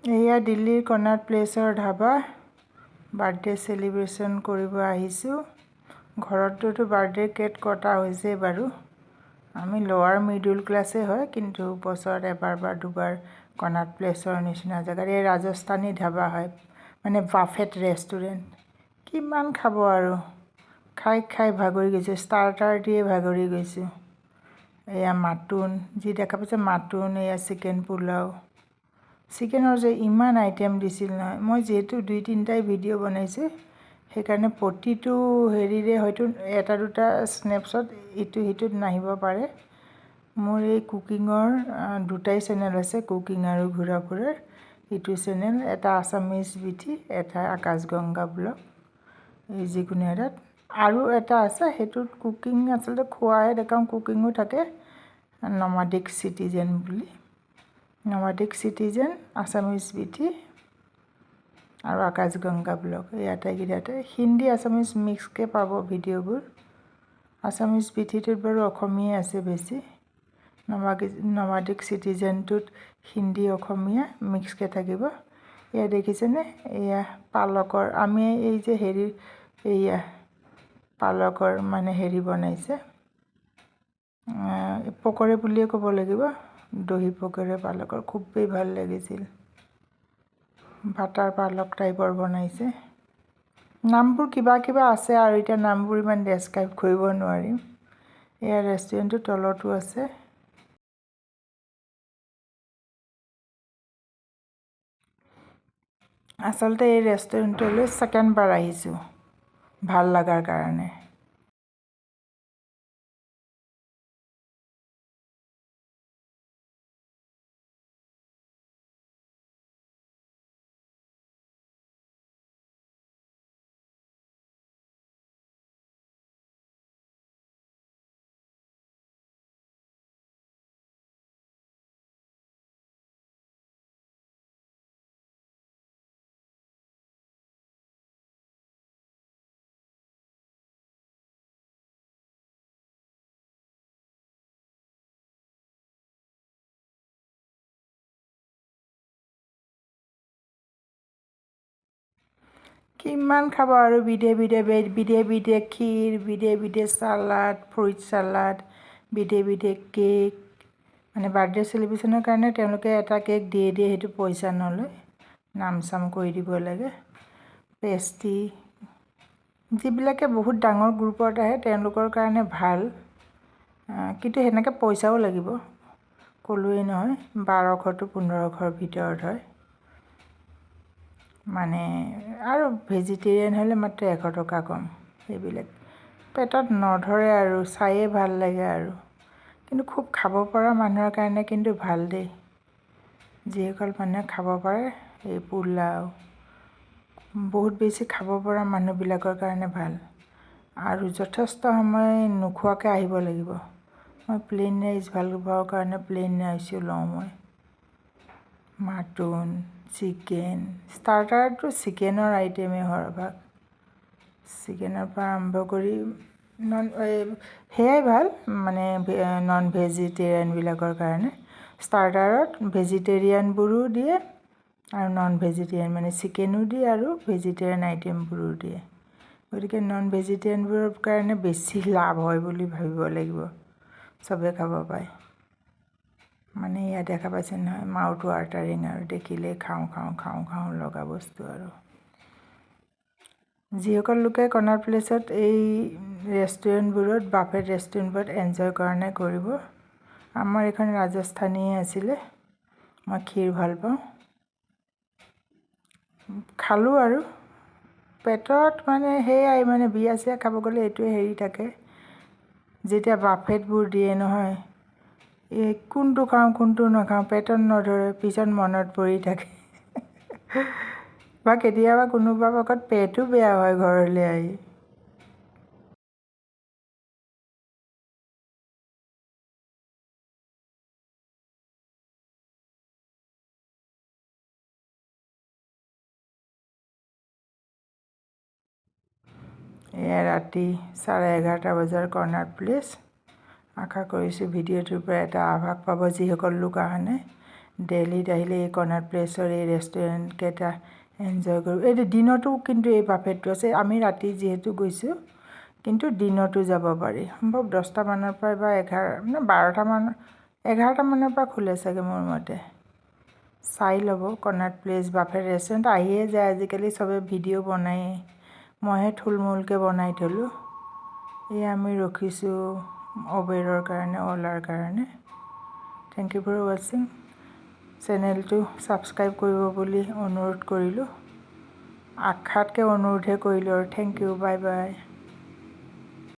এয়া দিল্লীৰ কনাট প্লেচৰ ধাবা বাৰ্থডে সেলিব্ৰেশন কৰিব আহিছোঁ। ঘৰততো বাৰ্থডে কেক কটা হৈছে বাৰু। আমি লোৱাৰ মিডল ক্লাছে হয়, কিন্তু বছৰত এবাৰ বা দুবাৰ কনাট প্লেচৰ নিচিনা জেগাত এই ৰাজস্থানী ধাবা হয়, মানে বাফেট ৰেষ্টুৰেণ্ট। কিমান খাব আৰু, খাই খাই ভাগৰি গৈছোঁ। ষ্টাৰ্টাৰ দিয়ে ভাগৰি গৈছোঁ। এয়া মাটুন, যি দেখা পাইছে মাটুন, এয়া চিকেন পোলাও। চিকেনৰ যে ইমান আইটেম দিছিল নহয়। মই যিহেতু 2-3টাই ভিডিঅ' বনাইছোঁ, সেইকাৰণে প্ৰতিটো হেৰিৰে হয়তো এটা দুটা স্নেপশ্বট ইটো সিটোত নাহিব পাৰে। মোৰ এই কুকিঙৰ 2টাই চেনেল আছে, কুকিং আৰু ঘূৰা ফুৰাৰ। ইটো চেনেল, এটা আছামিজ বিথি, এটা আকাশগংগা ব্লগ। এই যিকোনো এটাত আৰু এটা আছে, সেইটোত কুকিং আচলতে খোৱাহে দেখাওঁ, কুকিঙো থাকে, নমাডিক চিটিজেন বুলি। নমাডিক চিটিজেন, আছামিজ বিথি আৰু আকাশগংগা ব্লগ, এই আটাইকেইটাতে হিন্দী আছামিজ মিক্সকৈ পাব ভিডিঅ'বোৰ। আছামিজ বিথিটোত বাৰু অসমীয়াই আছে বেছি। নমাডিক চিটিজেনটোত হিন্দী অসমীয়া মিক্সকৈ থাকিব। এয়া দেখিছেনে, এয়া পালকৰ, আমি এই যে হেৰি, এয়া পালকৰ মানে হেৰি বনাইছে, পকৰে বুলিয়ে ক'ব লাগিব। দহি পকৰে পালকৰ খুবেই ভাল লাগিছিল। বাটাৰ পালক টাইপৰ বনাইছে। নামবোৰ কিবা কিবা আছে আৰু এতিয়া নামবোৰ ইমান ডেছক্ৰাইব কৰিব নোৱাৰিম। এয়া ৰেষ্টুৰেণ্টটো তলতো আছে। আচলতে এই ৰেষ্টুৰেণ্টলৈ ছেকেণ্ড বাৰ আহিছোঁ, ভাল লগাৰ কাৰণে। কিমান খাব আৰু, বিধে বিধে ক্ষীৰ, বিধে বিধে চালাড, ফ্ৰুইট চালাড, বিধে বিধে কেক। মানে বাৰ্থডে চেলিব্ৰেশ্যনৰ কাৰণে তেওঁলোকে এটা কেক দিয়ে, সেইটো পইচা নলয়, নাম চাম কৰি দিব লাগে। পেষ্ট্ৰি, যিবিলাকে বহুত ডাঙৰ গ্ৰুপত আহে তেওঁলোকৰ কাৰণে ভাল, কিন্তু সেনেকৈ পইচাও লাগিব। ক'লোৱেই নহয়, 1200 to 1500 ভিতৰত হয়। মানে আৰু ভেজিটেৰিয়ান হ'লে মাত্ৰ 100 টকা কম। সেইবিলাক পেটত নধৰে আৰু, চায়ে ভাল লাগে আৰু। কিন্তু খুব খাব পৰা মানুহৰ কাৰণে কিন্তু ভাল দেই। যিসকল মানুহে খাব পাৰে, এই পোলাও বহুত বেছি খাব পৰা মানুহবিলাকৰ কাৰণে ভাল। আৰু যথেষ্ট সময় নোখোৱাকৈ আহিব লাগিব। মই প্লেইন ৰাইচ ভাল পাওঁ কাৰণে প্লেইন ৰাইচো লওঁ মই। মাটন, চিকেন, ষ্টাৰ্টাৰটো চিকেনৰ আইটেমেই সৰহভাগ। চিকেনৰ পৰা আৰম্ভ কৰি সেয়াই ভাল, মানে নন ভেজিটেৰিয়ানবিলাকৰ কাৰণে। ষ্টাৰ্টাৰত ভেজিটেৰিয়ানবোৰো দিয়ে আৰু নন ভেজিটেৰিয়ান মানে চিকেনো দিয়ে আৰু ভেজিটেৰিয়ান আইটেমবোৰো দিয়ে। গতিকে নন ভেজিটেৰিয়ানবোৰৰ কাৰণে বেছি লাভ হয় বুলি ভাবিব লাগিব, চবেই খাব পায়। মানে ইয়াত দেখা পাইছে নহয়, মাউথ ৱাটাৰিং আৰু দেখিলেই খাওঁ খাওঁ খাওঁ খাওঁ লগা বস্তু আৰু। যিসকল লোকে কনাট প্লেচত এই ৰেষ্টুৰেণ্টবোৰত, বাফেট ৰেষ্টুৰেণ্টবোৰত এনজয় কৰা নাই কৰিব। আমাৰ এইখন ৰাজস্থানীয়ে আছিলে। মই ক্ষীৰ ভাল পাওঁ, খালোঁ আৰু। পেটত মানে সেয়াই, মানে বিয়া চিয়া খাব গ'লে এইটোৱে হেৰি থাকে, যেতিয়া বাফেটবোৰ দিয়ে নহয়, এই কোনটো খাওঁ কোনটো নাখাওঁ পেটত নধৰে, পিছত মনত পৰি থাকে। বা কেতিয়াবা কোনোবা পাকত পেটো বেয়া হয় ঘৰলৈ আহি। এয়া ৰাতি 11:30 বজাৰ কৰ্ণাট প্লেচ। আশা কৰিছোঁ ভিডিঅ'টোৰ পৰা এটা আভাস পাব যিসকল লোক অহা নাই। দিল্লীত আহিলে এই কনাট প্লেচৰ এই ৰেষ্টুৰেণ্টকেইটা এনজয় কৰোঁ। এই দিনতো কিন্তু এই বাফেটটো আছে। আমি ৰাতি যিহেতু গৈছোঁ, কিন্তু দিনতো যাব পাৰি। সম্ভৱ 10টামানৰ পৰা বা 11টামানৰ পৰা খোলে চাগে মোৰ মতে। চাই ল'ব কনাট প্লেচ বাফেট ৰেষ্টুৰেণ্ট। আহিয়ে যায় আজিকালি, চবে ভিডিঅ' বনায়েই। মইহে থুলমূলকৈ বনাই থ'লোঁ। এই আমি ৰখিছোঁ উবেৰৰ কাৰণে, অ'লাৰ কাৰণে। থেংক ইউ ফৰ ৱাচিং। চেনেলটো ছাবস্ক্ৰাইব কৰিব বুলি অনুৰোধ কৰিলোঁ। আশাতকৈ অনুৰোধহে কৰিলোঁ আৰু। Thank you, bye by.